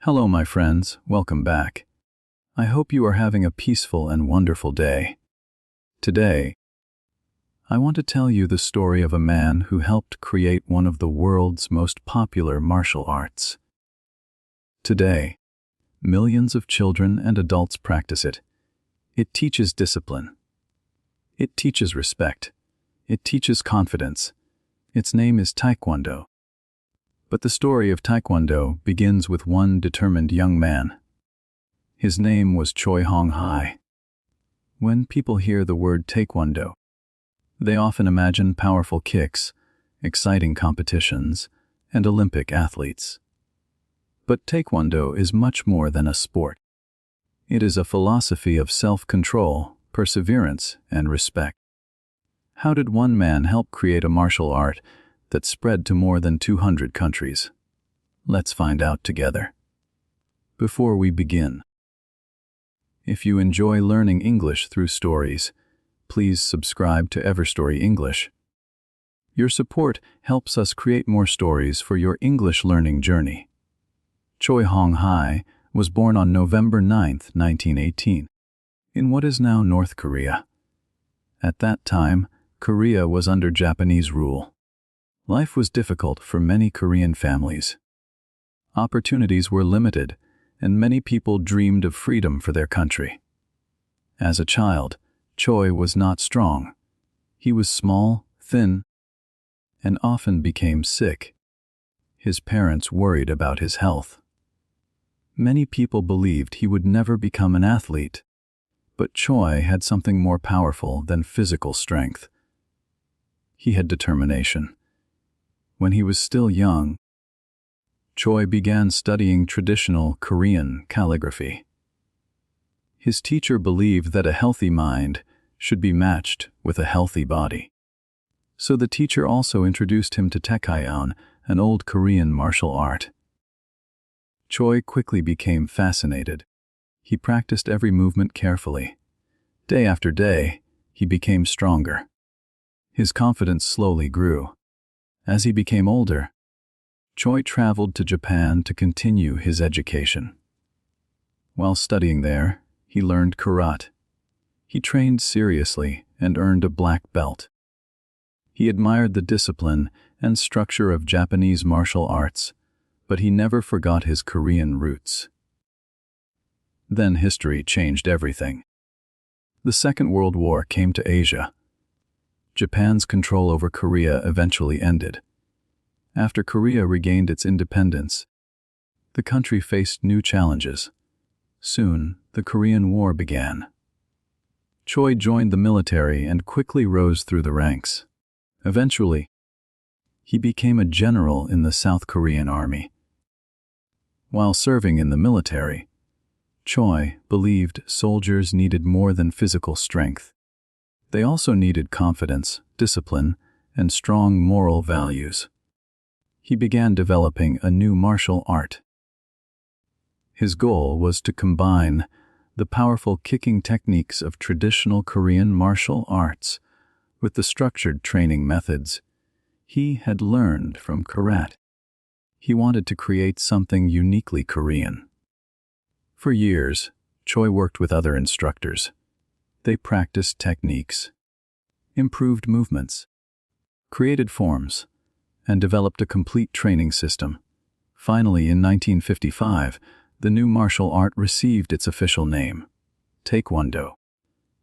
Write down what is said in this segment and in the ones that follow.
Hello, my friends. Welcome back. I hope you are having a peaceful and wonderful day. Today, I want to tell you the story of a man who helped create one of the world's most popular martial arts. Today, millions of children and adults practice it. It teaches discipline. It teaches respect. It teaches confidence. Its name is Taekwondo. But the story of Taekwondo begins with one determined young man. His name was Choi Hong Hi. When people hear the word Taekwondo, they often imagine powerful kicks, exciting competitions, and Olympic athletes. But Taekwondo is much more than a sport. It is a philosophy of self-control, perseverance, and respect. How did one man help create a martial art that spread to more than 200 countries? Let's find out together. Before we begin, if you enjoy learning English through stories, please subscribe to Everstory English. Your support helps us create more stories for your English learning journey. Choi Hong Hi was born on November 9, 1918, in what is now North Korea. At that time, Korea was under Japanese rule. Life was difficult for many Korean families. Opportunities were limited, and many people dreamed of freedom for their country. As a child, Choi was not strong. He was small, thin, and often became sick. His parents worried about his health. Many people believed he would never become an athlete, but Choi had something more powerful than physical strength. He had determination. When he was still young, Choi began studying traditional Korean calligraphy. His teacher believed that a healthy mind should be matched with a healthy body. So the teacher also introduced him to Taekwondo, an old Korean martial art. Choi quickly became fascinated. He practiced every movement carefully. Day after day, he became stronger. His confidence slowly grew. As he became older, Choi traveled to Japan to continue his education. While studying there, he learned karate. He trained seriously and earned a black belt. He admired the discipline and structure of Japanese martial arts, but he never forgot his Korean roots. Then history changed everything. The Second World War came to Asia. Japan's control over Korea eventually ended. After Korea regained its independence, the country faced new challenges. Soon, the Korean War began. Choi joined the military and quickly rose through the ranks. Eventually, he became a general in the South Korean army. While serving in the military, Choi believed soldiers needed more than physical strength. They also needed confidence, discipline, and strong moral values. He began developing a new martial art. His goal was to combine the powerful kicking techniques of traditional Korean martial arts with the structured training methods he had learned from karate. He wanted to create something uniquely Korean. For years, Choi worked with other instructors. They practiced techniques, improved movements, created forms, and developed a complete training system. Finally, in 1955, the new martial art received its official name, Taekwondo.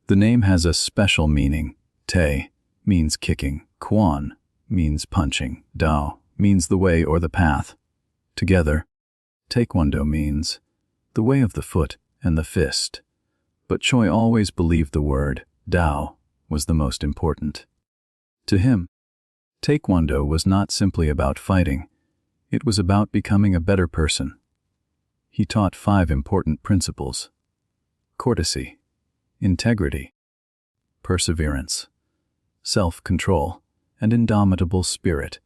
The name has a special meaning. Tae means kicking, Kwon means punching, Dao means the way or the path. Together, Taekwondo means the way of the foot and the fist. But Choi always believed the word Dao was the most important. To him, Taekwondo was not simply about fighting. It was about becoming a better person. He taught 5 important principles: courtesy, integrity, perseverance, self-control, and indomitable spirit.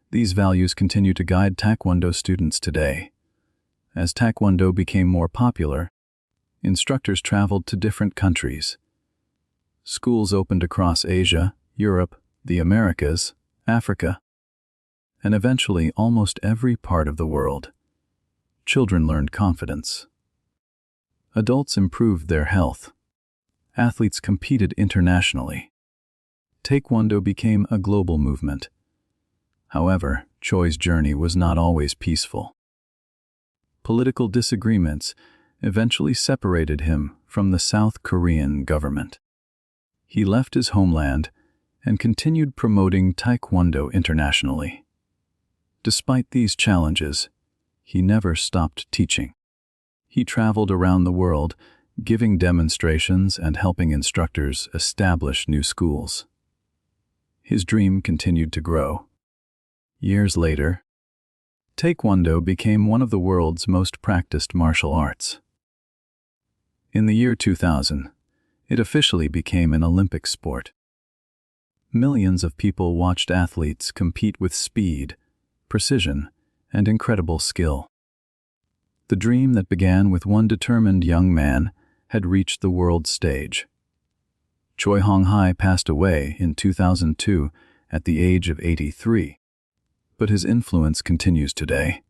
These values continue to guide Taekwondo students today. As Taekwondo became more popular, instructors traveled to different countries. Schools opened across Asia, Europe, the Americas, Africa, and eventually almost every part of the world. children learned confidence. Adults improved their health. Athletes competed internationally. Taekwondo became a global movement. However, Choi's journey was not always peaceful. Political disagreements eventually separated him from the South Korean government. He left his homeland and continued promoting Taekwondo internationally. Despite these challenges, he never stopped teaching. He traveled around the world, giving demonstrations and helping instructors establish new schools. His dream continued to grow. Years later, Taekwondo became one of the world's most practiced martial arts. In the year 2000, it officially became an Olympic sport. Millions of people watched athletes compete with speed, precision, and incredible skill. The dream that began with one determined young man had reached the world stage. Choi Hong Hi passed away in 2002 at the age of 83, but his influence continues today.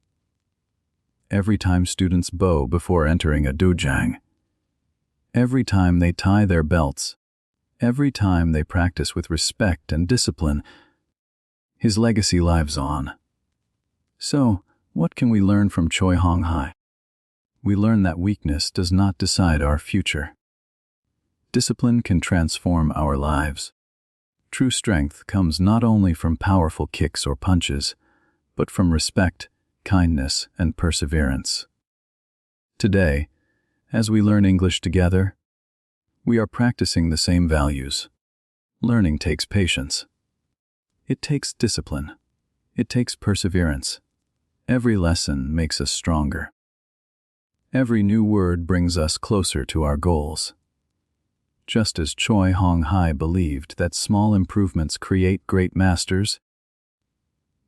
Every time students bow before entering a dojang, every time they tie their belts, every time they practice with respect and discipline, his legacy lives on. So, what can we learn from Choi Hong Hi? We learn that weakness does not decide our future. Discipline can transform our lives. True strength comes not only from powerful kicks or punches, but from respect, kindness, and perseverance. Today, as we learn English together, we are practicing the same values. Learning takes patience. It takes discipline. It takes perseverance. Every lesson makes us stronger. Every new word brings us closer to our goals. Just as Choi Hong Hi believed that small improvements create great masters,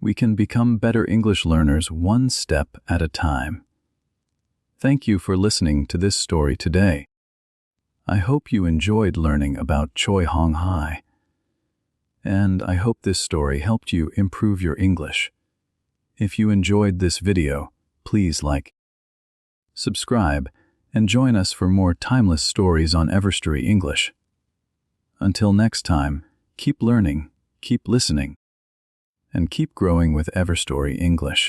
we can become better English learners one step at a time. Thank you for listening to this story today. I hope you enjoyed learning about Choi Hong Hi, and I hope this story helped you improve your English. If you enjoyed this video, please like, subscribe, and join us for more timeless stories on Everstory English. Until next time, keep learning, keep listening, and keep growing with Everstory English.